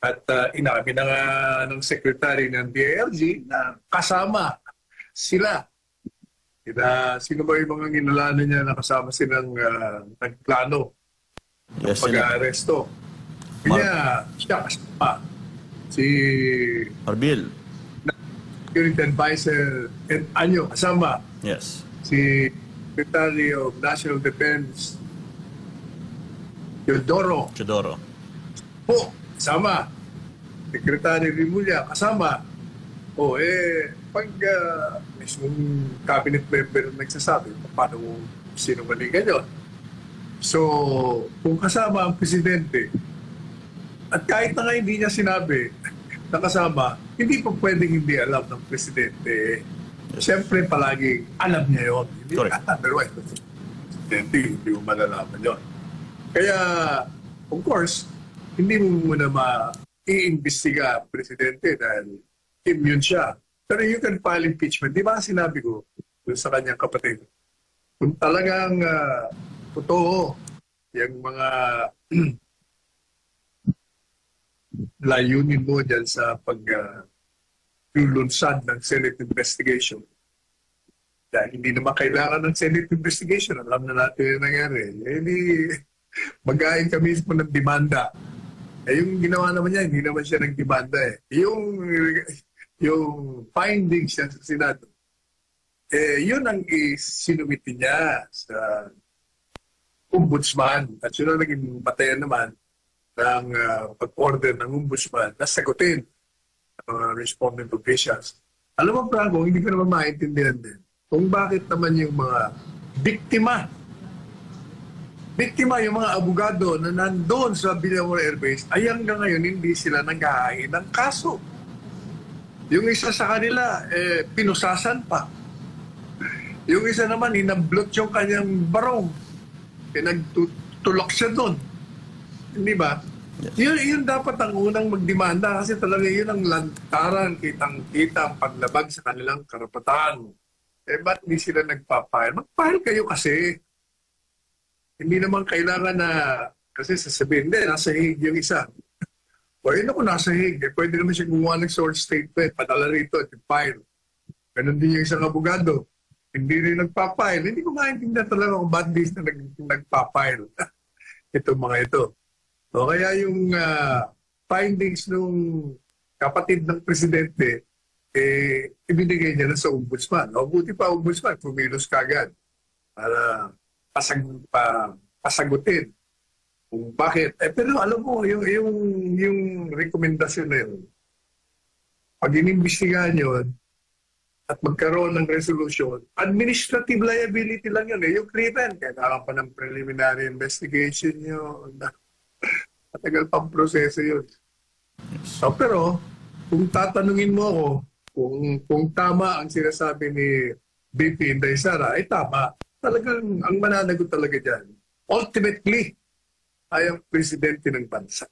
At inamin na nga ng secretary ng DILG na kasama sila. Sino ba yung mga ginalanan niya na kasama silang nagplano ng pag-aaresto? Kanya siya kasama. Si Marbil. Security Advisor Ed Anyo kasama. Yes. Si Secretary of National Defense Teodoro. Po, kasama. Secretary Rimulya, kasama. Pag mismong cabinet member nagsasabi, paano sinungalingan yun? So, kung kasama ang presidente, at kahit na nga hindi niya sinabi na kasama, hindi pa pwedeng hindi alam ng presidente. Siyempre, palagi alam niya yun. Pero presidente, hindi mo malalaman yun. Kaya, of course, hindi mo muna i-imbestiga ang presidente dahil immune siya. Pero you can file impeachment. Di ba sinabi ko sa kanyang kapatid? Kung talagang totoo yung mga layunin mo dyan sa paglulunsad ng Senate investigation. Dahil hindi naman kailangan ng Senate investigation. Alam na natin yung nangyari. Hindi mag-ain kami mismo ng demanda. Yung ginawa naman niya, hindi naman siya nagdemanda eh. Yung findings niya sa Senado, yun ang sinumiti niya sa ombudsman. At yun ang naging batayan naman ng pag-order ng ombudsman na sagutin ang mga respondent officials. Alam mo, Franco, hindi ko naman maintindihan din kung bakit naman yung mga biktima, yung mga abogado na nandoon sa Villanueva Air Base, ay hanggang ngayon hindi sila naghahain ng kaso. Yung isa sa kanila, pinusasan pa. Yung isa naman, hinablot yung kanyang barong. Pinagtulok siya doon. Hindi ba? Yes. Yun dapat ang unang magdemanda kasi talaga yun ang lantaran, kitang-kita ang paglabag sa kanilang karapatan. Ba't hindi sila nagpapile? Mag-file kayo kasi. Hindi naman kailangan na, kasi sasabihin, hindi, nasa hig yung isa. O yun ako nasa hig, pwede naman siya gumawa ng short statement, padala rito at file. Ganun din yung isang abogado. Hindi rin nagpapile. Hindi ko maintindihan talaga kung ba't di na nagpapile. Itong mga ito. O kaya yung findings nung kapatid ng presidente, ibinigay niya na sa ombudsman. O buti pa ombudsman, pumilos kagad para pasagutin kung bakit. Pero alam mo, yung rekomendasyon na yun, pag inimbestigahan yun at magkaroon ng resolution, administrative liability lang yun. Yung crimen, kailangan pa ng preliminary investigation yun. Matagal pang proseso yun. So, pero, kung tatanungin mo ako, kung tama ang sinasabi ni BP Inday Sara, ay tama. Talagang ang mananagot talaga dyan. Ultimately, ay ang presidente ng bansa.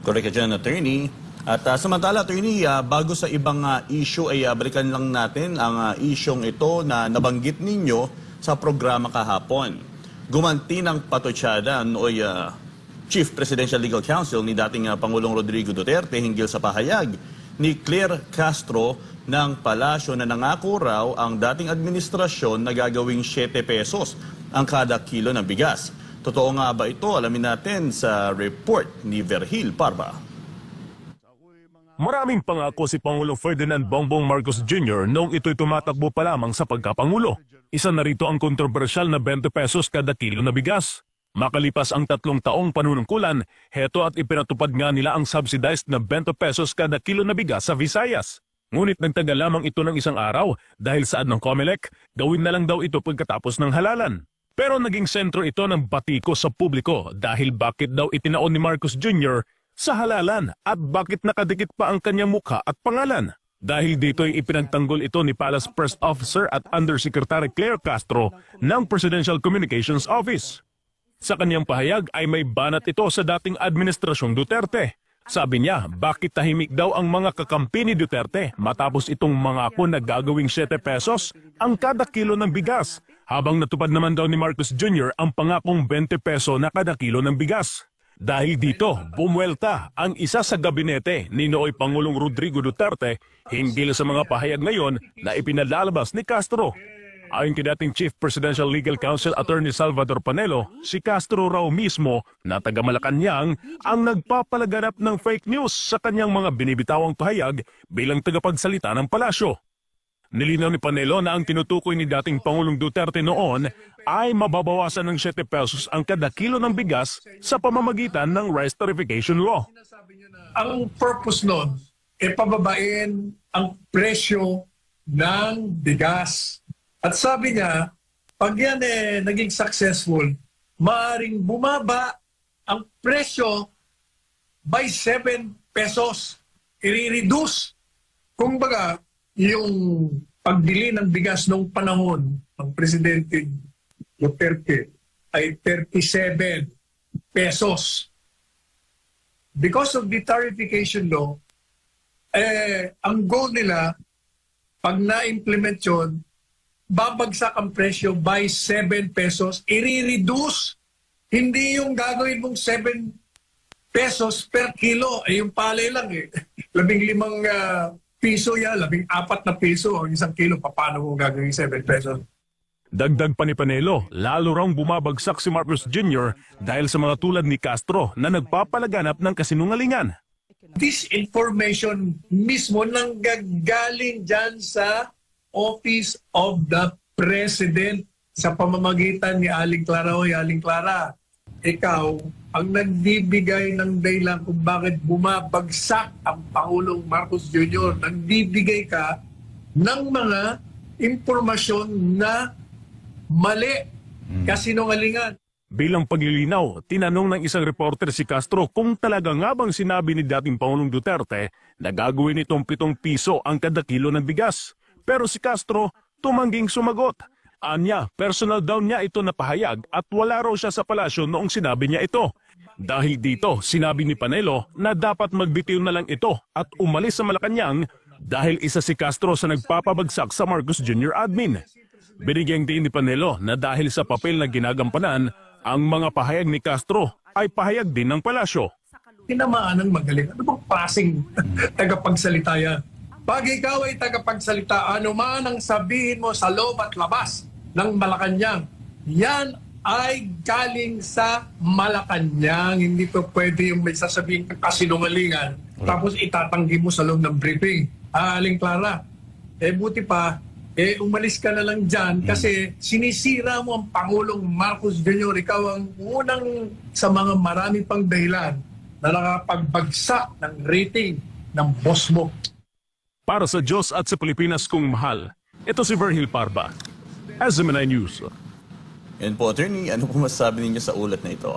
Correct ka dyan, Attorney. At samantala, Attorney, bago sa ibang issue ay balikan lang natin ang isyong ito na nabanggit ninyo sa programa kahapon. Gumanti ng patotsada nooy Chief Presidential Legal Counsel ni dating Pangulong Rodrigo Duterte hinggil sa pahayag ni Claire Castro ng palasyo na nangako raw ang dating administrasyon na gagawing 7 pesos ang kada kilo ng bigas. Totoo nga ba ito? Alamin natin sa report ni Verhil Parba. Maraming pangako si Pangulong Ferdinand Bongbong Marcos Jr. noong ito'y tumatakbo pa lamang sa pagkapangulo. Isa na rito ang kontrobersyal na 20 pesos kada kilo na bigas. Makalipas ang 3 taong panunungkulan, heto at ipinatupad nga nila ang subsidized na 20 pesos kada kilo na bigas sa Visayas. Ngunit nagtagal lamang ito ng isang araw dahil saad ng COMELEC, gawin na lang daw ito pagkatapos ng halalan. Pero naging sentro ito ng batiko sa publiko dahil bakit daw itinaon ni Marcos Jr. sa halalan at bakit nakadikit pa ang kanyang mukha at pangalan. Dahil dito'y ipinagtanggol ito ni Palace Press Officer at Undersecretary Claire Castro ng Presidential Communications Office. Sa kanyang pahayag ay may banat ito sa dating administrasyong Duterte. Sabi niya, bakit tahimik daw ang mga kakampi ni Duterte matapos itong mangako na gagawing 7 pesos ang kada kilo ng bigas, habang natupad naman daw ni Marcos Jr. ang pangakong 20 peso na kada kilo ng bigas. Dahil dito, bumuelta ang isa sa gabinete ni Nooy Pangulong Rodrigo Duterte hinggil sa mga pahayag ngayon na ipinalalabas ni Castro. Ayon kay dating Chief Presidential Legal Counsel Attorney Salvador Panelo, si Castro raw mismo na taga Malacanang ang nagpapalaganap ng fake news sa kanyang mga binibitawang pahayag bilang tagapagsalita ng palasyo. Nilinaw ni Panelo na ang tinutukoy ni dating Pangulong Duterte noon ay mababawasan ng 7 pesos ang kada kilo ng bigas sa pamamagitan ng rice tarification law. Ang purpose nun, pababain ang presyo ng bigas. At sabi niya, pag yan naging successful, maaaring bumaba ang presyo by 7 pesos. I-reduce. Kung baga, yung pagbili ng bigas noong panahon ng Presidente Duterte ay 37 pesos. Because of the tarification law, ang goal nila, pag na-implement yun, babagsak ang presyo by 7 pesos. I-reduce. Hindi yung gagawin mong 7 pesos per kilo. Yung palay lang 15 piso yan, 14 na piso ang isang kilo. Paano mo gagawin 7 pesos? Dagdag pa ni Panelo, lalo raw bumabagsak si Marcos Jr. dahil sa mga tulad ni Castro na nagpapalaganap ng kasinungalingan. This information mismo nanggagaling dyan sa Office of the President sa pamamagitan ni Aling Clara. Hoy, Aling Clara, ikaw ang nagbibigay ng dahilan kung bakit bumabagsak ang Pangulong Marcos Jr. Nagbibigay ka ng mga impormasyon na mali, kasinungalingan. Bilang paglilinaw, tinanong ng isang reporter si Castro kung talaga nga bang sinabi ni dating Pangulong Duterte na gagawin itong 7 piso ang kada kilo ng bigas. Pero si Castro tumangging sumagot. Anya, personal daw niya ito na pahayag at wala raw siya sa palasyo noong sinabi niya ito. Dahil dito, sinabi ni Panelo na dapat magbitiw na lang ito at umalis sa Malacanang dahil isa si Castro sa nagpapabagsak sa Marcos Jr. admin. Binigyang din ni Panelo na dahil sa papel na ginagampanan, ang mga pahayag ni Castro ay pahayag din ng palasyo. Tinamaan ng magaling. Ano bang klaseng tagapagsalita yan? Pag ikaw ay tagapagsalita, ano man ang sabihin mo sa loob at labas ng Malacanang, yan ay galing sa Malacanang. Hindi pa pwede yung may sasabihin kang kasinungalingan tapos itatanggi mo sa loob ng briefing. Aling Clara, buti pa, umalis ka na lang dyan kasi sinisira mo ang Pangulong Marcos Jr. Ikaw ang unang sa mga marami pang dahilan na nakapagbagsak ng rating ng boss mo. Para sa Diyos at sa Pilipinas kong mahal, ito si Virgil Parba, SMNI News. Yan po, Attorney, ano po masasabi ninyo sa ulat na ito?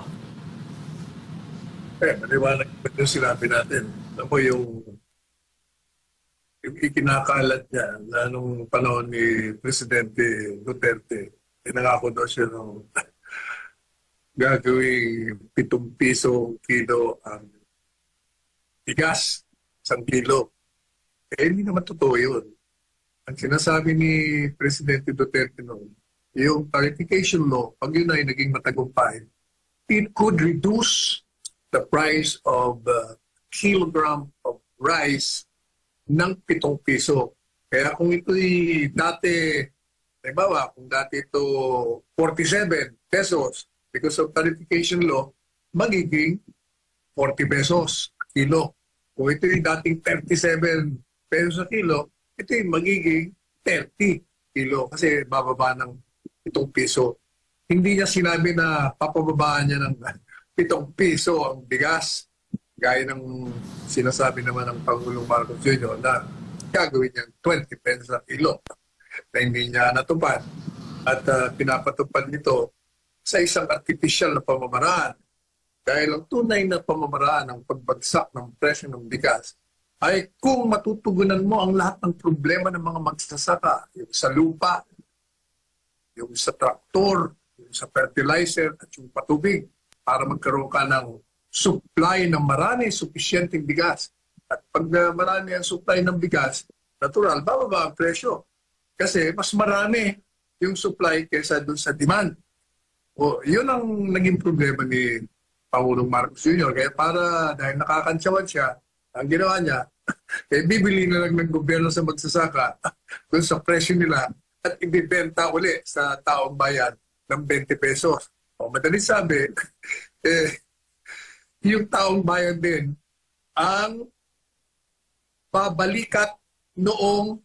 Maliwanag pa yung sinabi natin. Alam mo yung ikinakalat niya na nung panahon ni Presidente Duterte, nangako daw siya ng gagawing 7 piso kilo ang bigas, 1 kilo. Hindi naman totoo yun. Ang sinasabi ni Presidente Duterte noon, yung tarification law, pag yun ay naging matagumpay, it could reduce the price of kilogram of rice ng 7 piso. Kaya kung ito'y dati, halimbawa, kung dati ito 47 pesos because of tarification law, magiging 40 pesos a kilo. Kung ito'y dating 37 pesos a kilo, ito'y magiging 30 kilo kasi bababa ng 7 piso. Hindi niya sinabi na papababaan niya ng 7 piso ang bigas. Gaya ng sinasabi naman ng Pangulong Marcos Jr. na gagawin niya 20 pesos a kilo na hindi niya natupad. At pinapatupad nito sa isang artificial na pamamaraan. Dahil ang tunay na pamamaraan ng pagbagsak ng presyo ng bigas ay kung matutugunan mo ang lahat ng problema ng mga magsasaka, yung sa lupa, yung sa traktor, yung sa fertilizer at yung patubig para magkaroon ka ng supply ng marami, sufisyenteng bigas. At pag marami ang supply ng bigas, natural, bababa ang presyo. Kasi mas marami yung supply kaysa doon sa demand. O, yun ang naging problema ni Pangulong Marcos Jr. Kaya dahil nakakantsawan siya, ang ginawa niya, bibili na lang ng gobyerno sa magsasaka doon sa presyo nila at ibibenta uli sa taong bayan ng 20 pesos. O madaling sabi, yung taong bayan din ang babalikat noong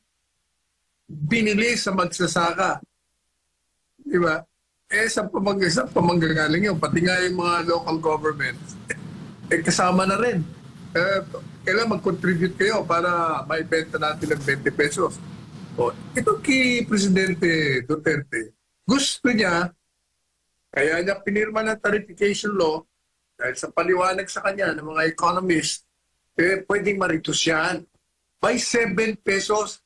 binili sa magsasaka. Di ba? Sa pamanggagaling yun, pati nga yung mga local government, kasama na rin. Kailangan mag-contribute kayo para maibenta natin ng 20 pesos. O, ito kay Presidente Duterte, gusto niya, kaya niya pinirma ng tarification law, dahil sa paliwanag sa kanya ng mga economist, pwedeng maritus yan. By 7 pesos,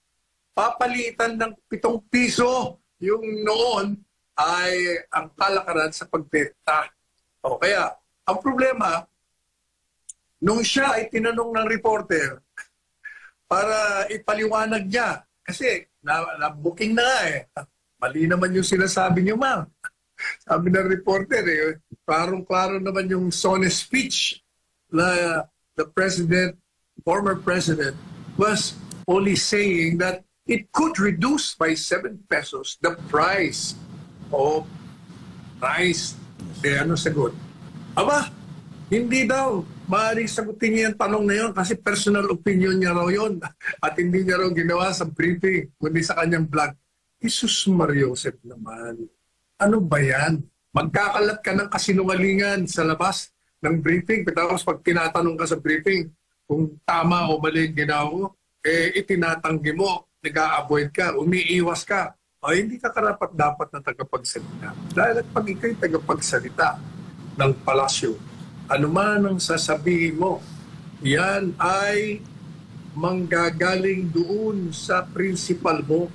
papalitan ng 7 piso yung noon ay ang kalakaran sa pagbenta. O kaya, ang problema, nung siya ay tinanong ng reporter para ipaliwanag niya, kasi na-booking na nga eh. Mali naman yung sinasabi niyo, ma'am. Sabi ng reporter klarong-klaro naman yung SONE speech na the president, former president, was only saying that it could reduce by 7 pesos the price of rice. Kaya ano sagot? Aba, hindi daw. Maaaring sagutin niya yung tanong na yun kasi personal opinion niya raw yun at hindi niya raw ginawa sa briefing kundi sa kanyang blog. Jesus Mariosep naman. Ano ba yan? Magkakalat ka ng kasinungalingan sa labas ng briefing. Tapos pag tinatanong ka sa briefing kung tama o mali yung ginawa mo, itinatanggi mo, nag-a-avoid ka, umiiwas ka. O hindi ka karapat-dapat na tagapagsalita. Dahil pag ikaw'y tagapagsalita ng palasyo, ano man ang sasabihin mo, yan ay manggagaling doon sa principal mo.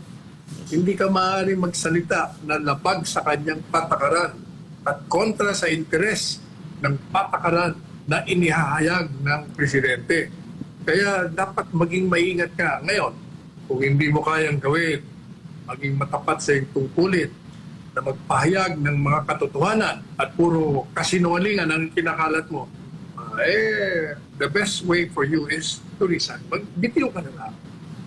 Hindi ka maaaring magsalita na labag sa kanyang patakaran at kontra sa interes ng patakaran na inihahayag ng presidente. Kaya dapat maging maingat ka. Ngayon, kung hindi mo kayang gawin, maging matapat sa iyong tungkulin na magpahayag ng mga katotohanan at puro kasinungalingan ang kinakalat mo, the best way for you is to resign. Magbitiw ka na lang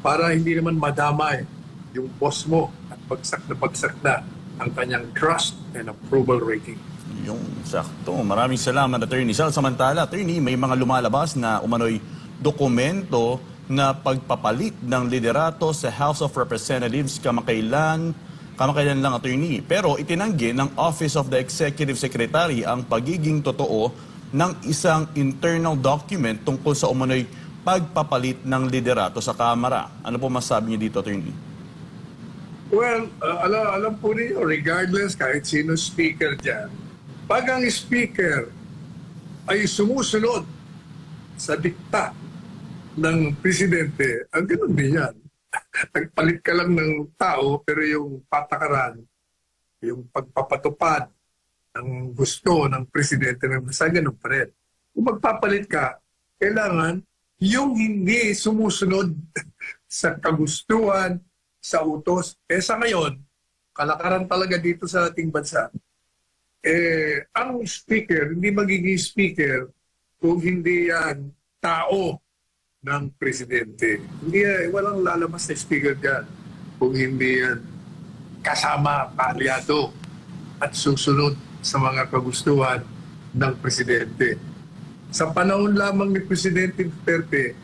para hindi naman madamay yung boss mo at bagsak na ang kanyang trust and approval rating. Yung sakto. Maraming salamat, Attorney Sal. Samantala, Attorney, may mga lumalabas na umano'y dokumento na pagpapalit ng liderato sa House of Representatives kamakailan lang, Attorney. Pero itinanggi ng Office of the Executive Secretary ang pagiging totoo ng isang internal document tungkol sa umano'y pagpapalit ng liderato sa Kamara. Ano po masasabi niyo dito, Attorney? Well, alam po niyo, regardless kahit sino speaker dyan, pag ang speaker ay sumusunod sa dikta ng presidente, ang ganun din yan. Nagpalit ka lang ng tao, pero yung patakaran, yung pagpapatupad ng gusto ng presidente ng bansa, ganun pa rin. Kung magpapalit ka, kailangan yung hindi sumusunod sa kagustuhan, sa utos. Sa ngayon, kalakaran talaga dito sa ating bansa, ang speaker, hindi magiging speaker kung hindi yan tao ng presidente. Hindi, walang lalabas na speaker dyan kung hindi yan kasama, paalyado at susunod sa mga kagustuhan ng presidente. Sa panahon lamang ni Presidente Duterte,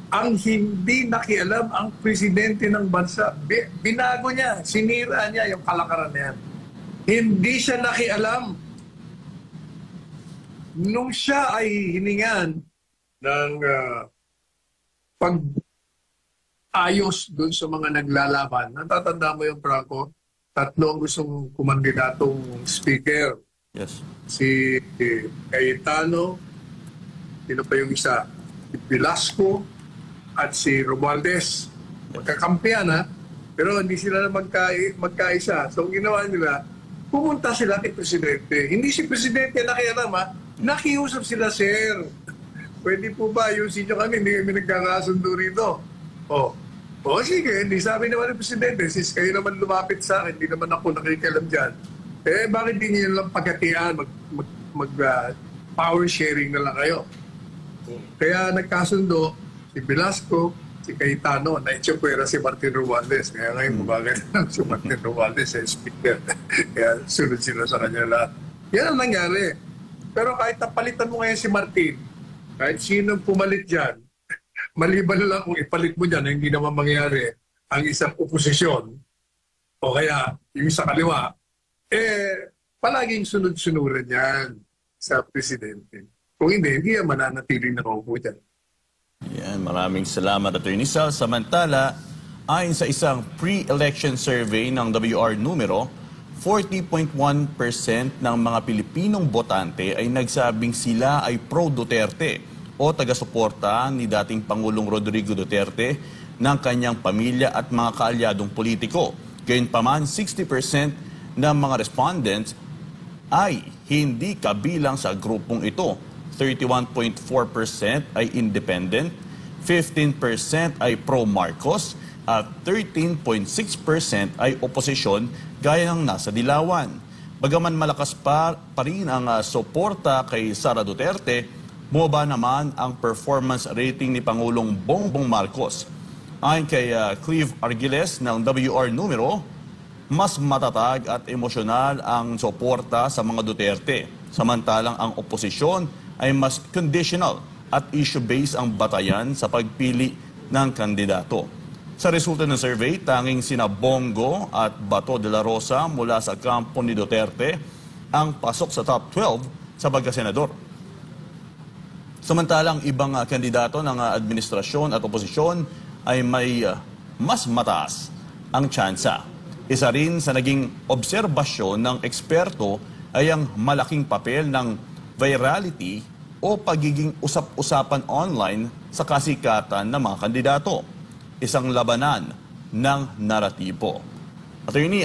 ang hindi nakialam ang presidente ng bansa, binago niya, sinira niya yung kalakaran niya. Hindi siya nakialam. Nung siya ay hiningan ng pag-ayos doon sa mga naglalaban, natatanda mo yung Franco, 3 ang gustong kumandidatong speaker. Yes. Si Cayetano, sino pa yung isa? Si Velasco, at si Romualdez. Magkakampihan pero hindi sila magkaisa. So ang ginawa nila, pumunta sila kay Presidente. Hindi si Presidente nakialam nakiusap sila, sir. Pwede po ba ayusin nyo kami? Hindi kami nagkakasundo rito. Sige, hindi sabi naman ng Presidente, sis kayo naman lumapit sa akin, hindi naman ako nakikialam dyan. Bakit hindi nyo lang pagkatian, power sharing na lang kayo. Kaya nagkasundo si Velasco, si Cayetano, na itsapwera si Martin Romualdez. Kaya ngayon bumagal lang si Martin Romualdez sa speaker. Kaya sunod sila sa kanya lahat. Yan ang nangyari. Pero kahit napalitan mo ngayon si Martin, kahit sino pumalit dyan, maliban na lang kung ipalit mo dyan na hindi naman mangyari ang isang oposisyon o kaya yung sa kaliwa, palaging sunod-sunuran yan sa presidente. Kung hindi yan mananatiling nakaupo dyan. Yan, maraming salamat, Atty. Sal. Samantala, ayon sa isang pre-election survey ng WR Numero, 40.1% ng mga Pilipinong botante ay nagsabing sila ay pro-Duterte o taga-suporta ni dating Pangulong Rodrigo Duterte ng kanyang pamilya at mga kaalyadong politiko. Gayunpaman, 60% ng mga respondents ay hindi kabilang sa grupong ito. 31.4% ay independent, 15% ay pro-Marcos, at 13.6% ay oposisyon gaya ng nasa dilawan. Bagaman malakas pa rin ang suporta kay Sara Duterte, bumaba naman ang performance rating ni Pangulong Bongbong Marcos. Ayon kay Cleve Argiles ng WR Numero, mas matatag at emosyonal ang suporta sa mga Duterte. Samantalang ang oposisyon ay mas conditional at issue-based ang batayan sa pagpili ng kandidato. Sa resulta ng survey, tanging sina Bongo at Bato de la Rosa mula sa kampo ni Duterte ang pasok sa top 12 sa pagkasenador. Samantalang ibang kandidato ng administrasyon at oposisyon ay may mas mataas ang tsansa. Isa rin sa naging obserbasyon ng eksperto ay ang malaking papel ng virality o pagiging usap-usapan online sa kasikatan ng mga kandidato. Isang labanan ng naratibo. Attorney,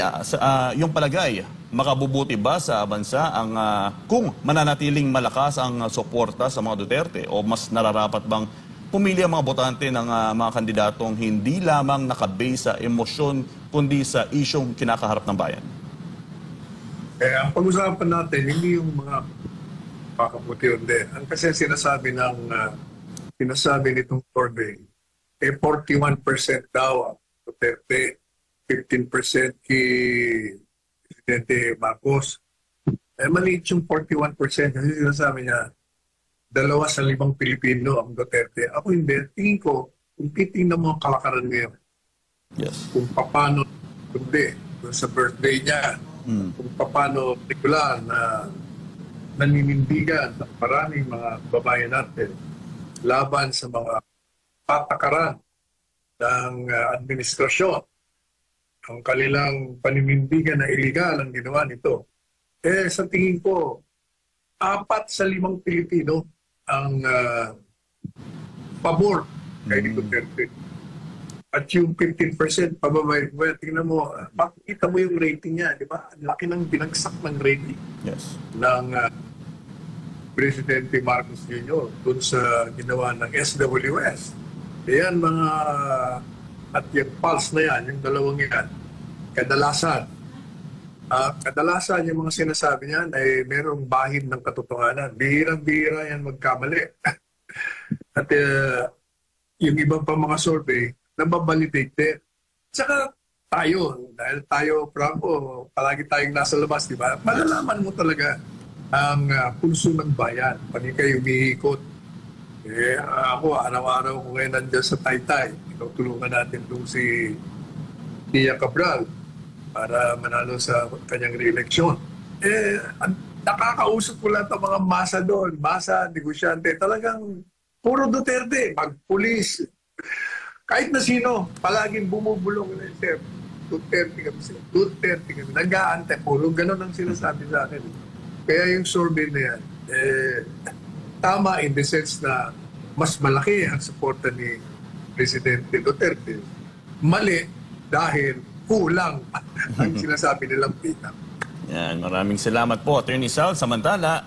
yung palagay, makabubuti ba sa bansa ang kung mananatiling malakas ang suporta sa mga Duterte o mas nararapat bang pumili ang mga botante ng mga kandidatong hindi lamang nakabase sa emosyon kundi sa isyong kinakaharap ng bayan? Ang pag-usapan natin, hindi yung mga pakabuti yun din. Ang kasi sinasabi nitong survey, 41% daw ang Duterte, 15% kay Presidente Marcos. Maliit yung 41% kasi sinasabi niya, 2 sa 5 Pilipino ang Duterte. Ako hindi. Tingin ko, kung titingnan mo ang kalakaran ngayon, yes, kung paano kundi sa birthday niya, kung paano particular na naninindigan ng maraming mga babae natin laban sa mga patakaran ng administrasyon, ang kanilang paninindigan na iligal ang ginawa nito. Sa tingin ko, 4 sa 5 Pilipino ang pabor kay Duterte. At yung 15% pababa, tingnan mo, makikita mo yung rating niya, di ba? Ang laki ng binagsak ng rating ng Presidente Marcos Jr. doon sa ginawa ng SWS. Yan mga, at yung pulse na yan, yung dalawang yan, kadalasan yung mga sinasabi niyan ay merong bahid ng katotohanan. Bihirang-bihira yan magkamali. At yung ibang pa mga survey, nababalidate din. Tsaka tayo, dahil tayo, Franco, palagi tayong nasa labas, di ba? Malalaman mo talaga ang pulso ng bayan. Pag kayo umihikot. Ako, araw-araw ko ngayon nandiyan sa Taytay. Tulungan natin itong si Tia Cabral para manalo sa kanyang re-election. Nakakausap ko lang ang mga masa doon, masa, negosyante, talagang puro Duterte, pag-pulis. Kahit na sino, palaging bumubulong na sir. Duterte kami sir. Duterte kami. Nag-aantay. Puro ganun ang sinasabi sa akin. Kaya yung survey na yan, tama in the sense na mas malaki ang suporta ni Presidente Duterte. Mali dahil kulang ang sinasabi nilang pita. Yan, maraming salamat po, Attorney Sal. Samantala,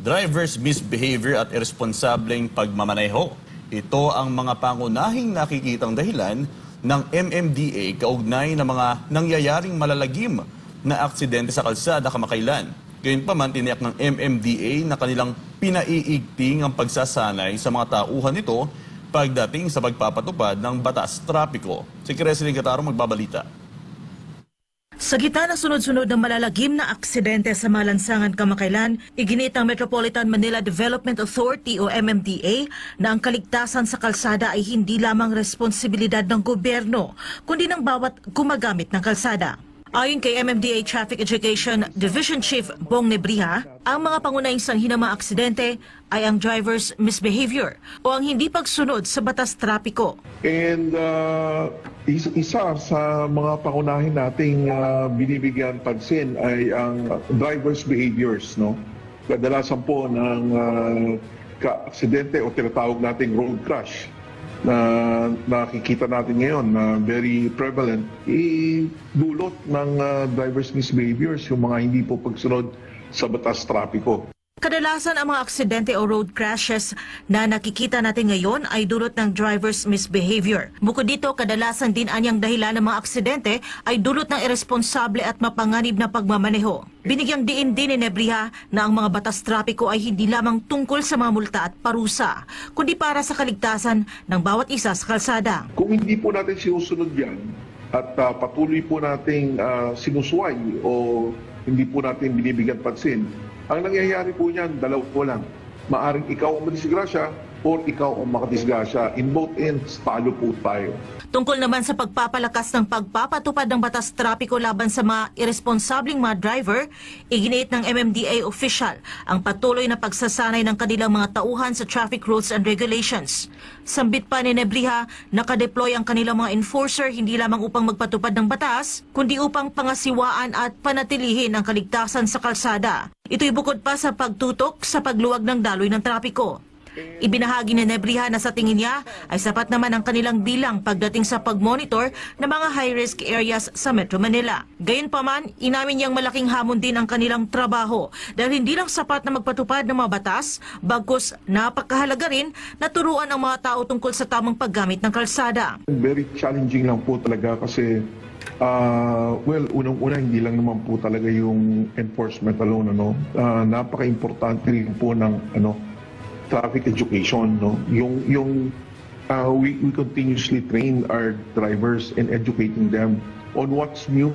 driver's misbehavior at irresponsableng pagmamaneho. Ito ang mga pangunahing nakikitang dahilan ng MMDA kaugnay ng mga nangyayaring malalagim na aksidente sa kalsada kamakailan. Gayunpaman, tiniyak ng MMDA na kanilang pinaiigting ang pagsasanay sa mga tauhan nito pagdating sa pagpapatupad ng batas trapiko. Si Cresley Gataro magbabalita. Sa gitna ng sunod-sunod ng malalagim na aksidente sa mga lansangan kamakailan, iginit ng Metropolitan Manila Development Authority o MMDA na ang kaligtasan sa kalsada ay hindi lamang responsibilidad ng gobyerno, kundi ng bawat gumagamit ng kalsada. Ayon kay MMDA Traffic Education Division Chief Bong Nebriha, ang mga pangunahing sanhi ng mga aksidente ay ang driver's misbehavior o ang hindi pagsunod sa batas trapiko. And isa sa mga pangunahin nating binibigyan pansin ay ang driver's behaviors, no? Kadalasan po ng ka-aksidente o tinatawag nating road crash na nakikita natin ngayon na very prevalent, dulot ng driver's misbehaviors, yung mga hindi po pagsunod sa batas trapiko. Kadalasan ang mga aksidente o road crashes na nakikita natin ngayon ay dulot ng driver's misbehavior. Bukod dito, kadalasan din anyang dahilan ng mga aksidente ay dulot ng irresponsable at mapanganib na pagmamaneho. Binigyang diin din ni Nebriha na ang mga batas trapiko ay hindi lamang tungkol sa mga multa at parusa, kundi para sa kaligtasan ng bawat isa sa kalsada. Kung hindi po natin sinusunod yan at patuloy po nating sinusway o hindi po natin binibigyan pansin, ang nangyayari po niyan, dalawa po lang. Maaring ikaw ang madisgrasya or ikaw ang makadisgrasya. In both ends, talo po tayo. Tungkol naman sa pagpapalakas ng pagpapatupad ng batas trapiko laban sa mga irresponsableng mga driver, iginiit ng MMDA official ang patuloy na pagsasanay ng kanilang mga tauhan sa traffic rules and regulations. Sambit pa ni Nebriha, nakadeploy ang kanilang mga enforcer hindi lamang upang magpatupad ng batas, kundi upang pangasiwaan at panatilihin ang kaligtasan sa kalsada. Ito'y bukod pa sa pagtutok sa pagluwag ng daloy ng trapiko. Ibinahagi ni Nebriha na sa tingin niya ay sapat naman ang kanilang bilang pagdating sa pagmonitor ng mga high-risk areas sa Metro Manila. Gayunpaman, inamin niyang malaking hamon din ang kanilang trabaho dahil hindi lang sapat na magpatupad ng mga batas, bagkus napakahalaga rin na turuan ang mga tao tungkol sa tamang paggamit ng kalsada. Very challenging lang po talaga kasi unang-una hindi lang naman po talaga yung enforcement alone, ano. Napaka-importante rin po ng traffic education, no. We continuously train our drivers and educating them on what's new.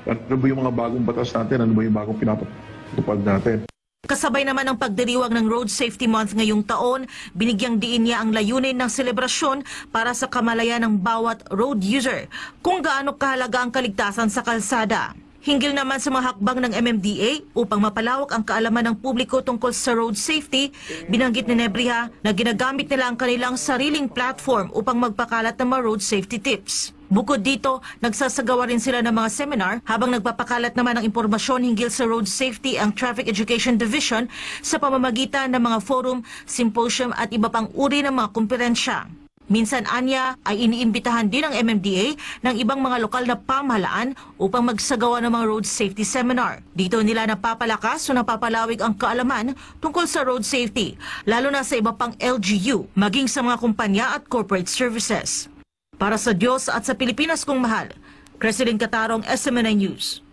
Ano ba yung mga bagong batas natin, ano ba yung bagong pinapatupad natin. Kasabay naman ang pagdiriwang ng Road Safety Month ngayong taon, binigyang diin niya ang layunin ng selebrasyon para sa kamalayan ng bawat road user, kung gaano kahalaga ang kaligtasan sa kalsada. Hinggil naman sa mga hakbang ng MMDA upang mapalawak ang kaalaman ng publiko tungkol sa road safety, binanggit ni Nebriha na ginagamit nila ang kanilang sariling platform upang magpakalat ng mga road safety tips. Bukod dito, nagsasagawa rin sila ng mga seminar habang nagpapakalat naman ng impormasyon hinggil sa road safety ang Traffic Education Division sa pamamagitan ng mga forum, symposium at iba pang uri ng mga kumperensya. Minsan anya ay iniimbitahan din ng MMDA ng ibang mga lokal na pamahalaan upang magsagawa ng mga road safety seminar. Dito nila napapalakas o napapalawig ang kaalaman tungkol sa road safety, lalo na sa iba pang LGU, maging sa mga kumpanya at corporate services. Para sa Diyos at sa Pilipinas kong mahal, Cresley Gataro, SMNI News.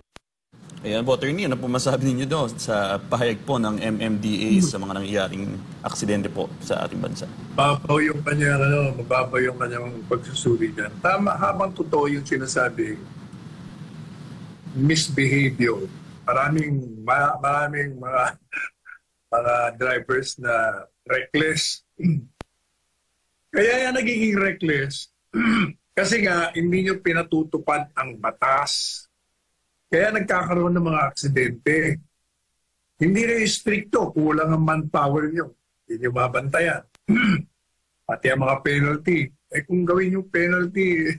Ayan po, attorney, ano po masabi ninyo doon sa pahayag po ng MMDA sa mga nangyayaring aksidente po sa ating bansa? Mababaw yung kanyang pagsusuri dyan. Tama, habang totoo yung sinasabi, misbehavior. Maraming mga drivers na reckless. Kaya yan nagiging reckless kasi nga hindi nyo pinatutupad ang batas. Kaya nagkakaroon ng mga aksidente. Hindi rin stricto, kulang ang manpower nyo. Hindi nyo mabantayan. Pati ang mga penalty. Kung gawin yung penalty,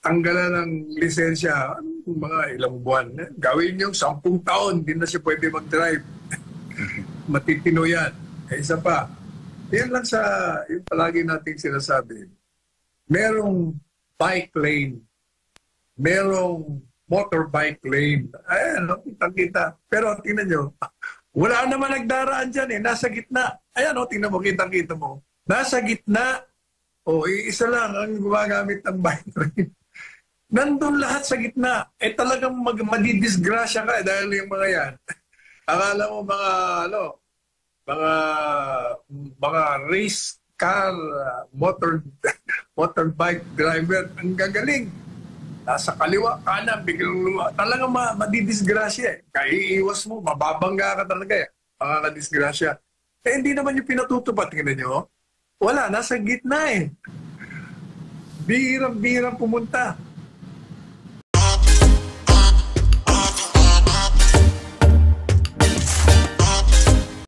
tanggalan ng lisensya, mga ilang buwan. Gawin yung 10 taon, hindi na siya pwede mag-drive. Matitino yan. Isa pa, yan lang sa, yung palagi nating sinasabi, merong bike lane, merong motorbike lane. Ayan, kitang-kita. Pero tingnan nyo, wala naman nagdaraan dyan nasa gitna. Ayan, tingnan mo, kitang-kita mo. Nasa gitna, isa lang ang gumagamit ng bike lane. Nandun lahat sa gitna. Talagang madidisgrasya ka dahil yung mga yan. Akala mo mga race car, motorbike driver, ang gagaling. Nasa kaliwa, kanan, biglang talagang madidisgrasya eh. Kaya iiwas mo, mababangga ka talaga eh. Makakadisgrasya. Hindi naman yung pinatutupad. Tingnan nyo, wala, nasa gitna eh. Bihirang-bihirang pumunta.